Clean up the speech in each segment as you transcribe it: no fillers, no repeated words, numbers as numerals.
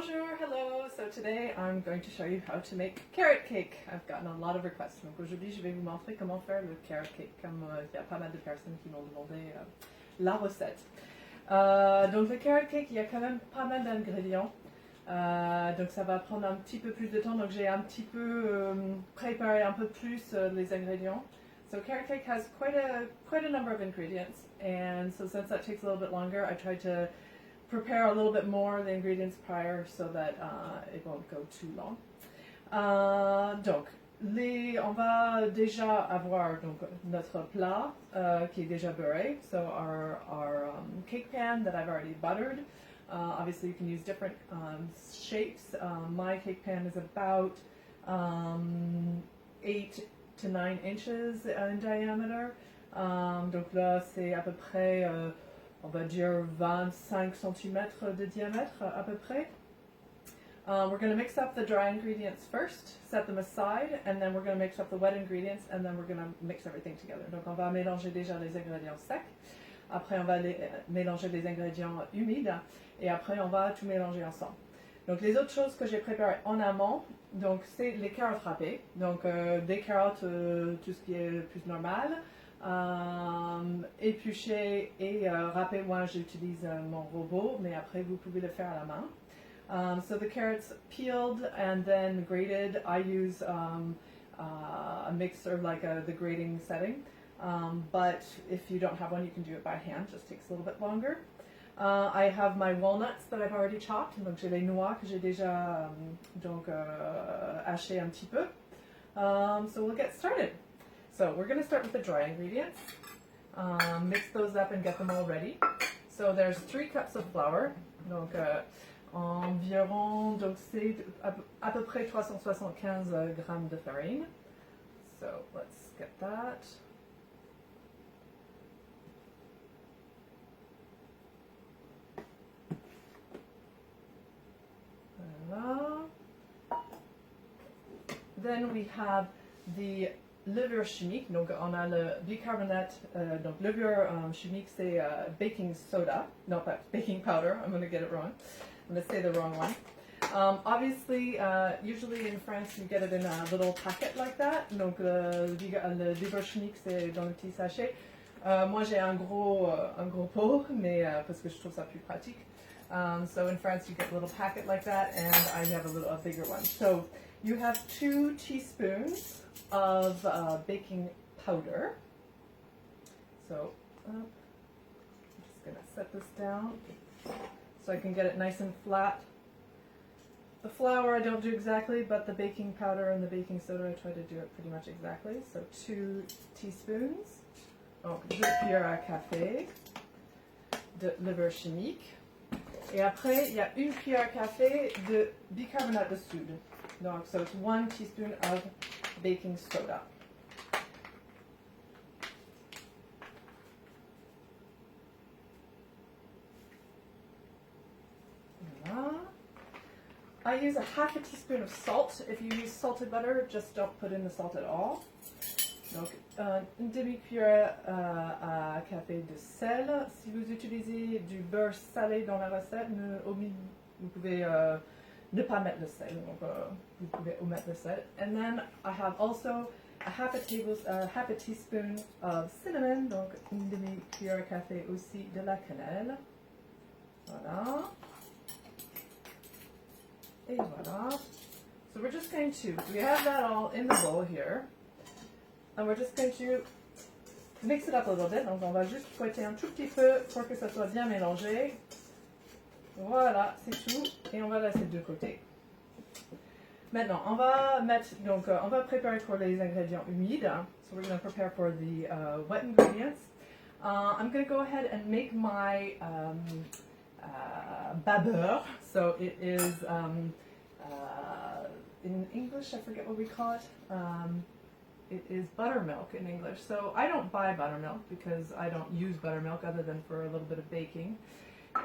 Bonjour, hello. So today I'm going to show you how to make carrot cake. I've gotten a lot of requests. Donc aujourd'hui, je vais vous montrer comment faire le carrot cake, comme il y a pas mal de personnes qui m'ont demandé la recette. Donc le carrot cake, il y a quand même pas mal d'ingrédients. Donc ça va prendre un petit peu plus de temps. Donc j'ai un petit peu préparé un peu plus les ingrédients. So carrot cake has quite a number of ingredients, and so since that takes a little bit longer, I tried to prepare a little bit more of the ingredients prior so that it won't go too long. Donc, on va déjà avoir donc, notre plat qui est déjà beurré. So our cake pan that I've already buttered. Obviously you can use different shapes. My cake pan is about 8 to 9 inches in diameter. Donc là c'est à peu près on va dire 25 cm de diamètre à peu près. We're going to mix up the dry ingredients first, set them aside, and then we're going to mix up the wet ingredients, and then we're going to mix everything together. Donc on va mélanger déjà les ingrédients secs, après on va mélanger les ingrédients humides, et après on va tout mélanger ensemble. Donc les autres choses que j'ai préparées en amont, donc c'est les carottes râpées, donc des carottes, tout ce qui est le plus normal. Éplucher et râper, moi j'utilise mon robot, mais après vous pouvez le faire à la main. So the carrots peeled and then grated. I use a mixer like the grating setting, but if you don't have one you can do it by hand, just takes a little bit longer. I have my walnuts that I've already chopped, donc j'ai les noix que j'ai déjà hachées un petit peu. So we'll get started. So we're going to start with the dry ingredients, mix those up and get them all ready. So there's 3 cups of flour, donc environ, donc c'est à peu près 375 grammes de farine. So let's get that. Voilà. Then we have the levure chimique, donc on a le bicarbonate, donc levure chimique c'est baking soda, no, pas baking powder, I'm going to get it wrong, I'm going to say the wrong one. Obviously, usually in France you get it in a little packet like that, donc le levure chimique c'est dans le petit sachet. Moi j'ai un gros pot, mais parce que je trouve ça plus pratique. So in France you get a little packet like that, and I have a bigger one. So you have 2 teaspoons of baking powder. So I'm just going to set this down so I can get it nice and flat. The flour I don't do exactly, but the baking powder and the baking soda I try to do it pretty much exactly. So 2 teaspoons. Donc de cuillère à café de levure chimique. Et après, il y a 1 cuillère à café de bicarbonate de soude. Donc, so it's 1 teaspoon of baking soda. Voilà. I use a half a teaspoon of salt. If you use salted butter, just don't put in the salt at all. Donc, une demi-cuillère à café de sel. Si vous utilisez du beurre salé dans la recette, vous pouvez ne pas mettre le sel. Donc, vous pouvez omettre le sel. And then I have also a half a teaspoon of cinnamon. Donc, une demi-cuillère à café aussi de la cannelle. Voilà. Et voilà. So we're just going to, we have that all in the bowl here. And we're just going to mix it up a little bit. Donc on va juste fouetter un tout petit peu pour que ça soit bien mélangé. Voilà, c'est tout. Et on va laisser de côté. Maintenant, on va préparer pour les ingrédients humides. So we're going to prepare for the wet ingredients. I'm going to go ahead and make my babeur. So it is, in English, I forget what we call it. It is buttermilk in English. So I don't buy buttermilk because I don't use buttermilk other than for a little bit of baking.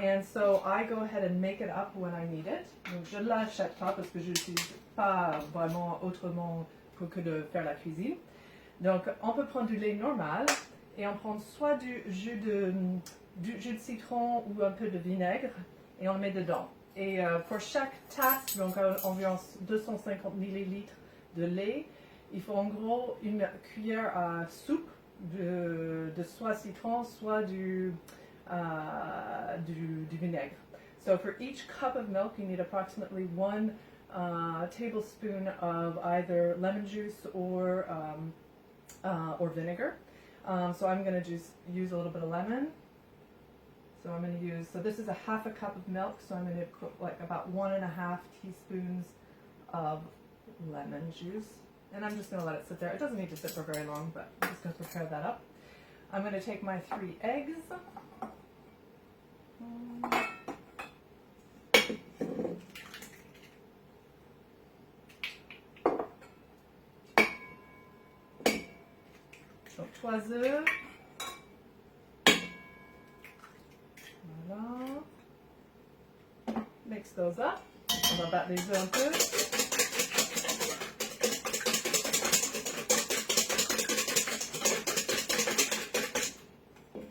And so I go ahead and make it up when I need it. Donc je ne l'achète pas parce que je n'utilise pas vraiment autrement que de faire la cuisine. Donc on peut prendre du lait normal et on prend soit du jus de citron ou un peu de vinaigre et on le met dedans. Et pour chaque tasse, donc environ 250 millilitres de lait, il faut en gros une cuillère à soupe de soit citron, soit du vinaigre. So for each cup of milk, you need approximately 1 tablespoon of either lemon juice or vinegar. So I'm going to just use a little bit of lemon. So I'm going to use, so this is a half a cup of milk, so I'm going to put like about 1.5 teaspoons of lemon juice. And I'm just going to let it sit there. It doesn't need to sit for very long, but I'm just going to prepare that up. I'm going to take my 3 eggs. Donc 3 œufs. Voilà. Mix those up. On va battre les œufs un peu.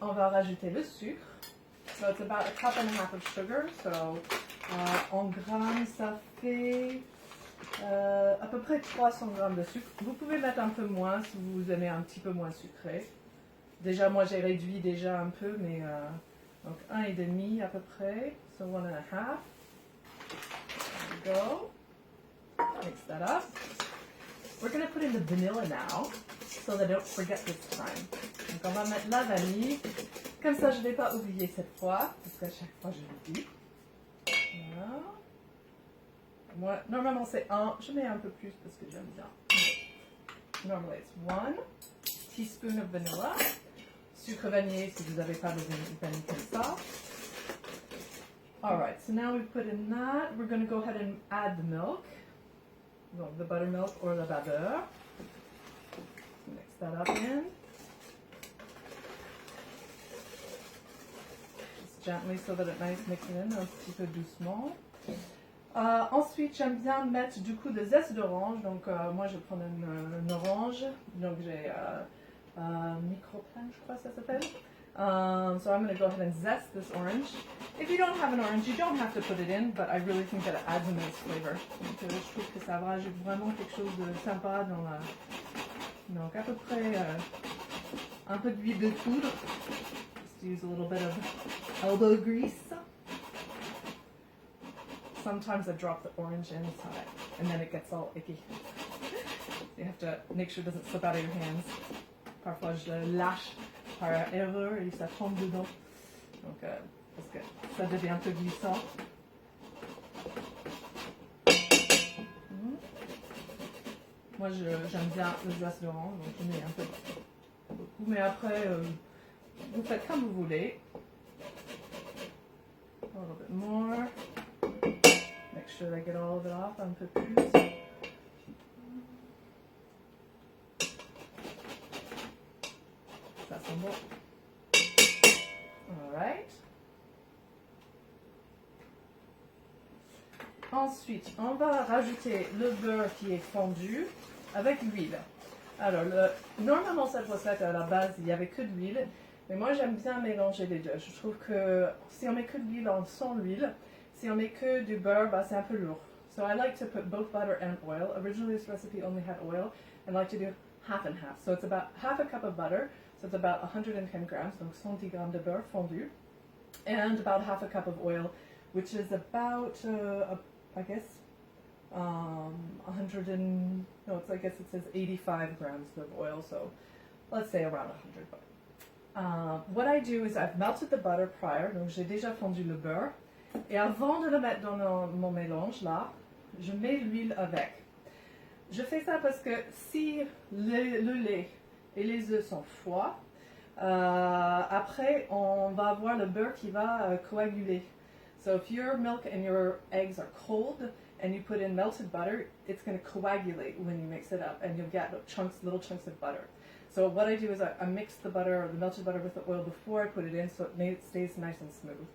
On va rajouter le sucre. So it's about 1.5 cups of sugar. So en grammes, ça fait à peu près 300 grammes de sucre. Vous pouvez mettre un peu moins si vous aimez un petit peu moins sucré. Déjà, moi j'ai réduit déjà un peu, mais donc 1,5 à peu près. So 1.5. There we go. Mix that up. We're going to put in the vanilla now, so that I don't forget this time. Donc on va mettre la vanille. Comme ça, je ne vais pas oublier cette fois, parce qu'à chaque fois, je l'oublie. Voilà. Moi, normalement, c'est 1. Je mets un peu plus parce que j'aime bien. Normally, it's 1 teaspoon of vanilla. Sucre vanillé si vous n'avez pas de vanille comme ça. Alright, so now we put in that. We're going to go ahead and add the milk. Donc, the buttermilk or the beurre. Mix that up in. Gently so that it nice mix it in un petit peu doucement. Ensuite, j'aime bien mettre du coup des zestes d'orange. Donc, moi, je prends une orange. Donc, j'ai micro-plan, je crois que ça s'appelle. So I'm going to go ahead and zest this orange. If you don't have an orange, you don't have to put it in, but I really think that it adds a nice flavor. Donc, je trouve que ça rajoute vraiment quelque chose de sympa dans la. Donc, à peu près un peu d'huile de poudre. Just use a little bit of elbow grease. Sometimes I drop the orange inside and then it gets all icky. You have to make sure it doesn't slip out of your hands. Parfois je le lâche par erreur et ça tombe dedans. Donc parce que ça devient un peu glissant. Moi j'aime bien le zeste d'orange, donc je mets un peu beaucoup. Mais après vous faites comme vous voulez. A little bit more. Make sure I get all of it off un peu plus. Ça sent bon. Alright. Ensuite, on va rajouter le beurre qui est fondu avec l'huile. Alors, normalement cette recette à la base, il n'y avait que de l'huile. Mais moi j'aime bien mélanger les deux. Je trouve que si on met que de l'huile sans l'huile, si on met que du beurre, bah, c'est un peu lourd. So I like to put both butter and oil. Originally this recipe only had oil. I like to do half and half. So it's about half a cup of butter. So it's about 110 grams, donc 110 grammes de beurre fondu. And about half a cup of oil, which is about, I guess, 100 and, no, it's, I guess it says 85 grams of oil. So let's say around 100. What I do is I've melted the butter prior, donc j'ai déjà fondu le beurre. Et avant de le mettre dans mon mélange, là, je mets l'huile avec. Je fais ça parce que si le lait et les œufs sont froids, après on va avoir le beurre qui va coaguler. So if your milk and your eggs are cold and you put in melted butter, it's going to coagulate when you mix it up and you'll get little chunks of butter. So what I do is I mix the butter or the melted butter with the oil before I put it in so it stays nice and smooth.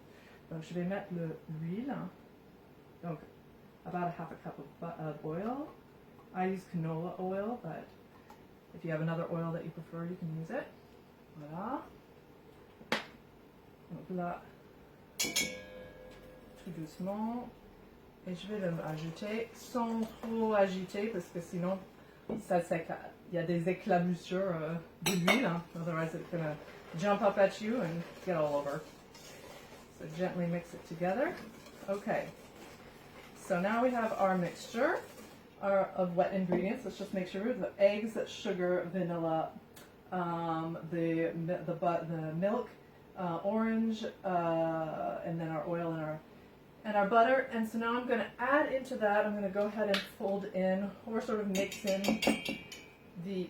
Donc je vais mettre l'huile. Donc about half a cup of oil. I use canola oil, but if you have another oil that you prefer, you can use it. Voilà. Donc là, tout doucement. Et je vais le ajouter sans trop agiter parce que sinon, ça, il y a des éclaboussures de l'huile. Otherwise, it's going to jump up at you and get all over. So gently mix it together. Okay. So now we have our mixture of wet ingredients. Let's just make sure the eggs, sugar, vanilla, the milk, orange, and then our oil and our butter. And so now I'm going to add into that, I'm going to go ahead and fold in or sort of mix in the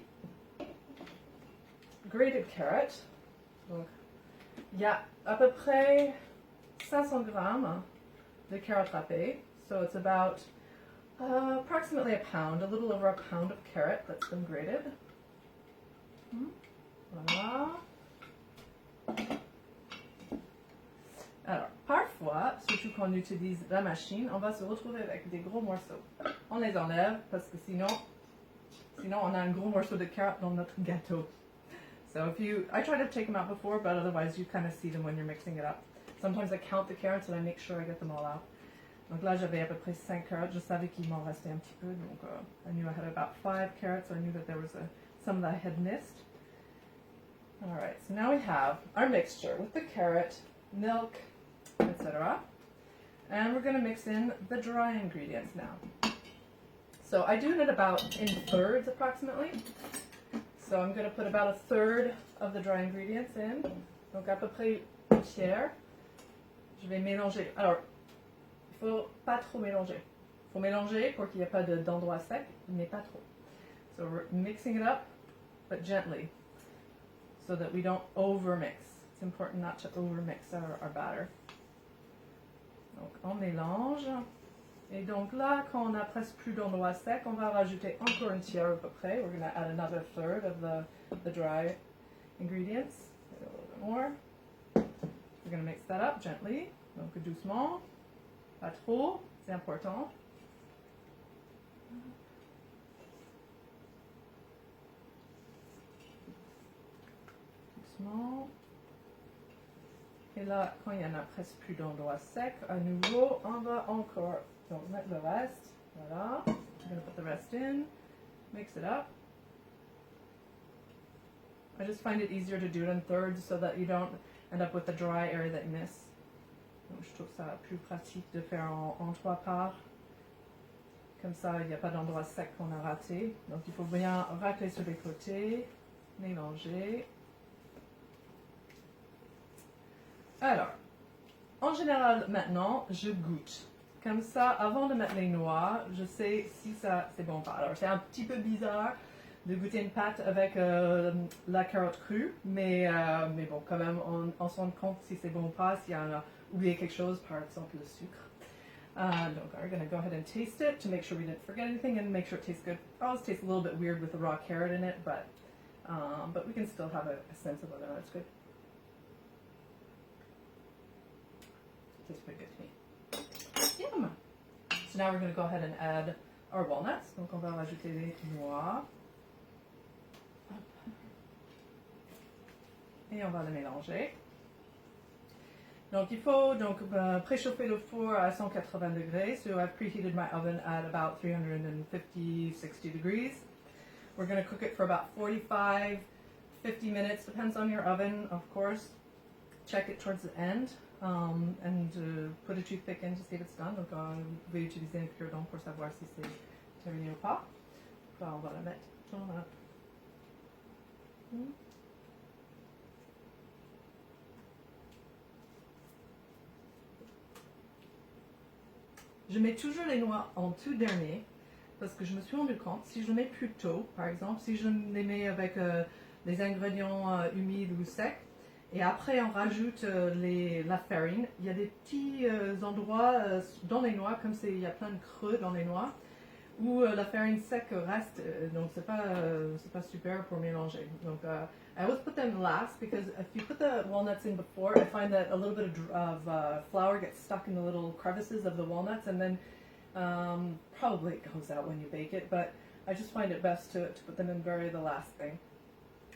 grated carrot. Donc, il y a à peu près 500 grammes de carottes râpées. So it's about approximately a pound, a little over a pound of carrot that's been grated. Voilà. Alors, parfois, surtout quand on utilise la machine, on va se retrouver avec des gros morceaux. On les enlève parce que sinon on a un gros morceau de carotte dans notre gâteau. So I try to take them out before, but otherwise you kind of see them when you're mixing it up. Sometimes I count the carrots and I make sure I get them all out. Donc là, j'avais à peu près 5 carottes. Je savais qu'il m'en restait un petit peu. Donc I knew I had about 5 carrots. So I knew that there was some that I had missed. All right, so now we have our mixture with the carrot, milk, etc. And we're going to mix in the dry ingredients now. So I do it about in thirds approximately. So I'm going to put about a third of the dry ingredients in. Donc à peu près un tiers. Je vais mélanger. Alors, il ne faut pas trop mélanger. Il faut mélanger pour qu'il n'y ait pas d'endroit sec, mais pas trop. So we're mixing it up, but gently, so that we don't overmix. It's important not to overmix our batter. Donc on mélange. Et donc là, quand on a presque plus d'endroit sec, on va rajouter encore un tiers à peu près. We're going to add another third of the dry ingredients. A little bit more. We're going to mix that up gently. Donc doucement. Pas trop, c'est important. Doucement. Et là, quand il y en a presque plus d'endroit sec, à nouveau, on va encore mettre le reste. Voilà. I'm going to put the rest in, mix it up. I just find it easier to do it in thirds so that you don't end up with the dry area that you miss. Donc, je trouve ça plus pratique de faire en 3 parts. Comme ça, il n'y a pas d'endroit sec qu'on a raté. Donc, il faut bien racler sur les côtés, mélanger. Alors, en général, maintenant, je goûte. Comme ça, avant de mettre les noix, je sais si ça c'est bon ou pas. Alors, c'est un petit peu bizarre de goûter une pâte avec la carotte crue, mais bon, quand même, on se rend compte si c'est bon ou pas, si on a oublié quelque chose, par exemple le sucre. Donc, we're going to go ahead and taste it to make sure we didn't forget anything and make sure it tastes good. It always tastes a little bit weird with the raw carrot in it, but we can still have a sense of whether or not it's good. It tastes pretty good to me. Yum! So now we're going to go ahead and add our walnuts. Donc, on va rajouter les noix. Et on va le mélanger. Donc, il faut préchauffer le four à 180 degrés. So I've preheated my oven at about 350, 60 degrees. We're going to cook it for about 45, 50 minutes. Depends on your oven, of course. Check it towards the end. And put a toothpick in to see if it's done. Donc, vous pouvez utiliser un cure-dent pour savoir si c'est terminé ou pas. Là, on va la mettre dans la... Je mets toujours les noix en tout dernier parce que je me suis rendu compte, si je les mets plus tôt, par exemple, si je les mets avec des ingrédients humides ou secs, et après on rajoute la farine, il y a des petits endroits dans les noix, comme il y a plein de creux dans les noix, où la farine sec reste, donc c'est pas super pour mélanger. Donc I always put them last because if you put the walnuts in before, I find that a little bit of flour gets stuck in the little crevices of the walnuts, and then probably it goes out when you bake it, but I just find it best to put them in the last thing.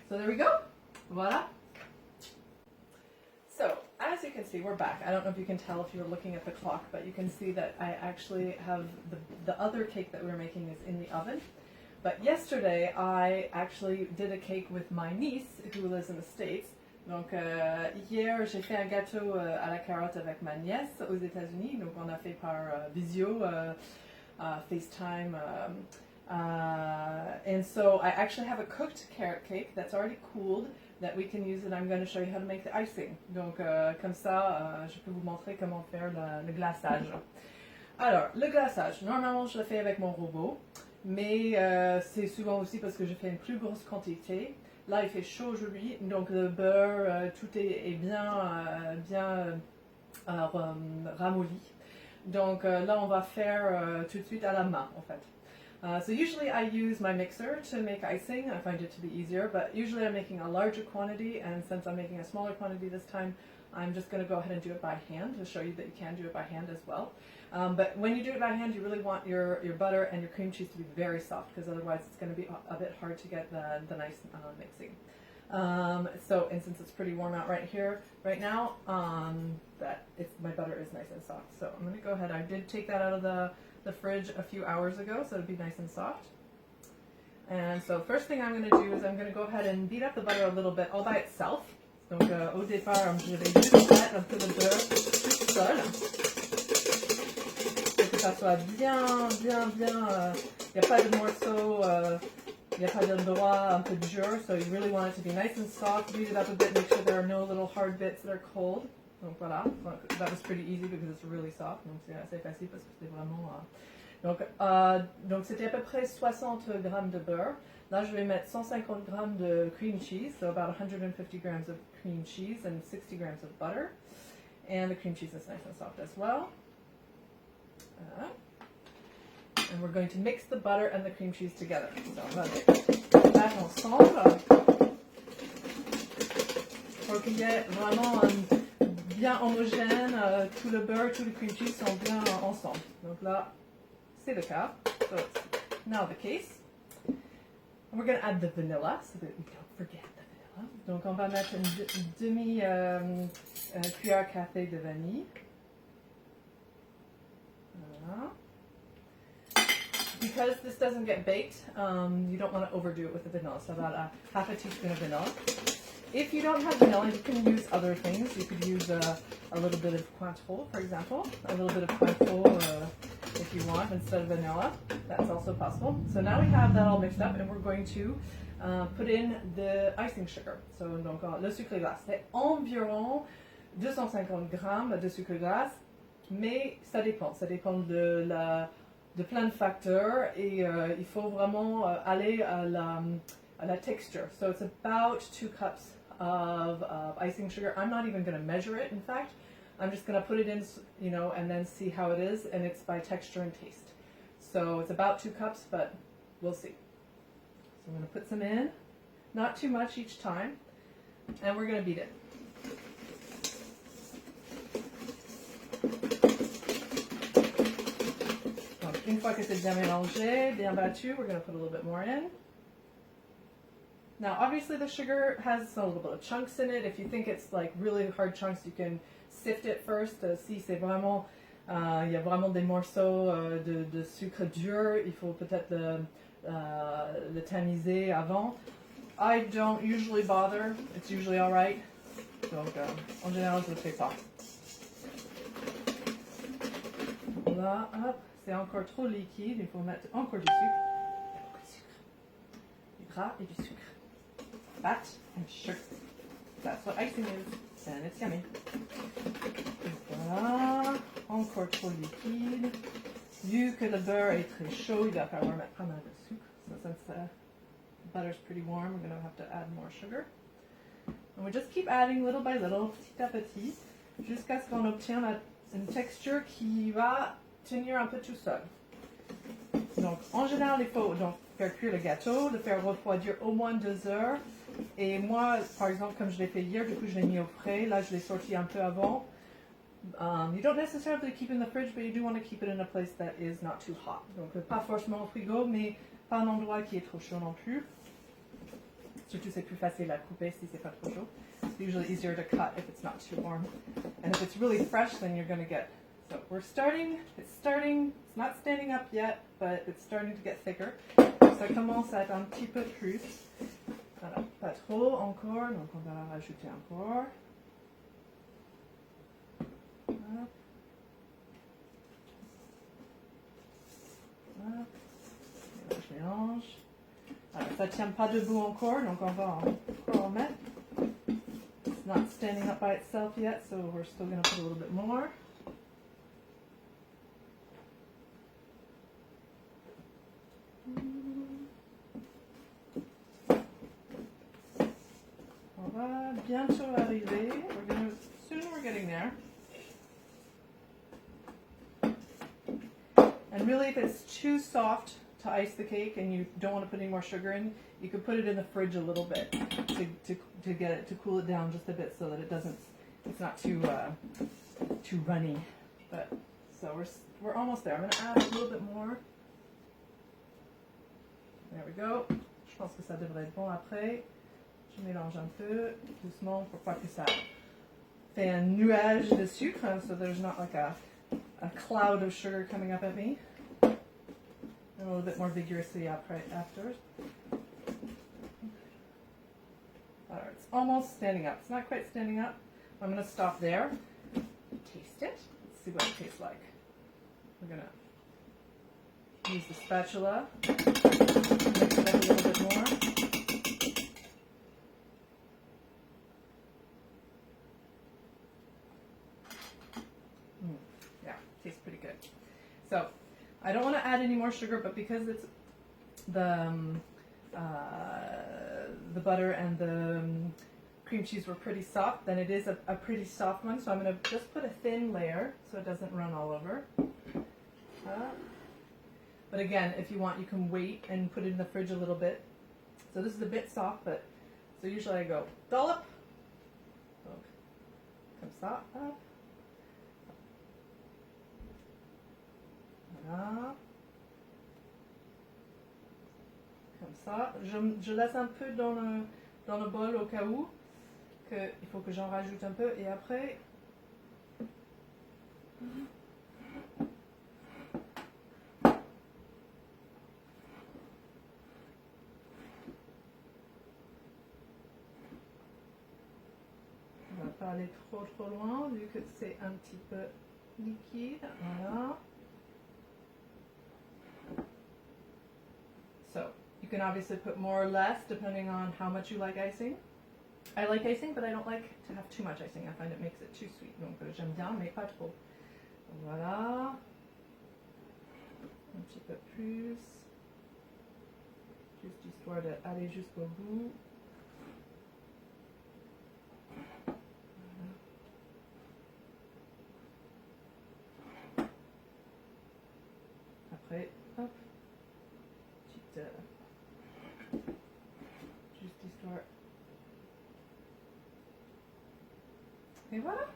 So there we go. Voila. So, as you can see, we're back. I don't know if you can tell if you were looking at the clock, but you can see that I actually have the other cake that we were making is in the oven. But yesterday, I actually did a cake with my niece, who lives in the States. Donc, hier, j'ai fait un gâteau à la carotte avec ma nièce aux États-Unis. Donc, on a fait par visio, FaceTime. And so, I actually have a cooked carrot cake that's already cooled that we can use, and I'm going to show you how to make the icing. Donc, comme ça, je peux vous montrer comment faire le glaçage. Alors, le glaçage, normalement, je le fais avec mon robot, mais c'est souvent aussi parce que je fais une plus grosse quantité. Là, il fait chaud aujourd'hui, donc le beurre, tout est bien ramolli. Donc là, on va faire tout de suite à la main, en fait. So usually I use my mixer to make icing. I find it to be easier, but usually I'm making a larger quantity, and since I'm making a smaller quantity this time, I'm just going to go ahead and do it by hand to show you that you can do it by hand as well. But when you do it by hand, you really want your butter and your cream cheese to be very soft, because otherwise it's going to be a bit hard to get the nice mixing. And since it's pretty warm out right now, my butter is nice and soft. So I'm going to go ahead. I did take that out of the fridge a few hours ago, so it'll be nice and soft. And so first thing I'm going to do is I'm going to go ahead and beat up the butter a little bit all by itself. Donc au départ, je vais juste mettre un peu de beurre tout seul, pour que ça soit bien, il n'y a pas de morceaux, il n'y a pas d'endroit un peu dur, so you really want it to be nice and soft. Beat it up a bit, make sure there are no little hard bits that are cold. Donc voilà, that was pretty easy because it's really soft, donc c'est assez facile parce que c'est vraiment... Donc c'était à peu près 60 grammes de beurre. Là, je vais mettre 150 grammes de cream cheese, so about 150 grams of cream cheese and 60 grams of butter. And the cream cheese is nice and soft as well. And we're going to mix the butter and the cream cheese together. So on va mettre ensemble pour qu'il y ait vraiment bien homogène, tout le beurre, tout le cream cheese sont bien ensemble. Donc là, c'est le cas. So it's now the case. And we're going to add the vanilla so that we don't forget the vanilla. Donc on va mettre une demi-cuillère café de vanille. Voilà. Because this doesn't get baked, you don't want to overdo it with the vanilla. So about half a teaspoon of vanilla. If you don't have vanilla, you can use other things. You could use a little bit of cointreau, for example. A little bit of cointreau if you want instead of vanilla. That's also possible. So now we have that all mixed up, and we're going to put in the icing sugar. So donc le sucre glace, c'est environ 250 grammes de sucre glace, mais ça dépend. Ça dépend de plein de facteurs, et il faut vraiment aller à la texture. So it's about 2 cups of icing sugar. I'm not even going to measure it, in fact. I'm just going to put it in, and then see how it is, and it's by texture and taste. So it's about 2 cups, but we'll see. So I'm going to put some in, not too much each time, and we're going to beat it. Donc, une fois que c'est bien mélangé, bien battu, we're going to put a little bit more in. Now, obviously the sugar has a little bit of chunks in it. If you think it's like really hard chunks, you can sift it first. Si c'est vraiment, il y a vraiment des morceaux de sucre dur, il faut peut-être le tamiser avant. I don't usually bother. It's usually all right. Donc, en général, je le fais pas. Là, hop, c'est encore trop liquide. Il faut mettre encore du sucre. Il y a beaucoup de sucre. Du gras et du sucre. Fat and sugar. That's what icing is, and it's yummy. Voilà, encore trop liquide. Vu que le beurre est très chaud, il va falloir mettre pas mal de sucre. So since the butter's pretty warm, we're going to have to add more sugar. And we just keep adding little by little, petit à petit, jusqu'à ce qu'on obtienne une texture qui va tenir un peu tout seul. Donc, en général, il faut donc faire cuire le gâteau, le faire refroidir au moins 2 heures. Et moi, par exemple, comme je l'ai fait hier, du coup, je l'ai mis au frais. Là, je l'ai sorti un peu avant. You don't necessarily keep it in the fridge, but you do want to keep it in a place that is not too hot. Donc, pas forcément au frigo, mais pas un endroit qui est trop chaud non plus. Surtout c'est plus facile à couper si c'est pas trop chaud. It's usually easier to cut if it's not too warm. And if it's really fresh, then you're going to get... So we're starting, it's not standing up yet, but it's starting to get thicker. Ça commence à être un petit peu plus. Voilà, pas trop encore, donc on va rajouter encore. Hop. Hop. Je mélange. Alors, ça ne tient pas debout encore, donc on va encore en mettre. It's not standing up by itself yet, so we're still going to put a little bit more. On va bientôt arriver. Soon we're getting there. And really, if it's too soft to ice the cake and you don't want to put any more sugar in, you could put it in the fridge a little bit to get it to cool it down just a bit so that it's not too runny. But so we're almost there. I'm going to add a little bit more. There we go. Je pense que ça devrait être bon après. Je mélange un peu doucement pour pas que ça fait un nuage de sucre, so there's not like a cloud of sugar coming up at me. And a little bit more vigorously after. Alright, it's almost standing up. It's not quite standing up. I'm going to stop there. Taste it. Let's see what it tastes like. We're going to use the spatula. Mix it up a little bit more. Yeah, tastes pretty good. So, I don't want to add any more sugar, but because it's the butter and the cream cheese were pretty soft, then it is a pretty soft one. So I'm going to just put a thin layer so it doesn't run all over. But again, if you want, you can wait and put it in the fridge a little bit. So this is a bit soft, but so usually I go dollop. Donc, comme ça, hop. Voilà. Comme ça. Je laisse un peu dans le bol au cas où il faut que j'en rajoute un peu et après. On va pas aller trop loin vu que c'est un petit peu liquide. Voilà. So, you can obviously put more or less depending on how much you like icing. I like icing, but I don't like to have too much icing. I find it makes it too sweet. Donc j'aime bien, mais pas trop. Voilà. Un petit peu plus. Juste histoire d'aller jusqu'au bout. Après, hop. Juste histoire. Et voilà.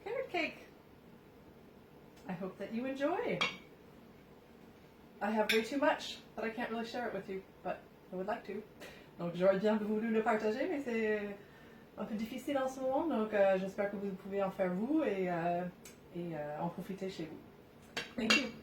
Carrot cake. I hope that you enjoy. I have way too much, but I can't really share it with you, but I would like to. Donc j'aurais bien voulu le partager, mais c'est un peu difficile en ce moment, donc j'espère que vous pouvez en faire vous et en profiter chez vous. Thank you.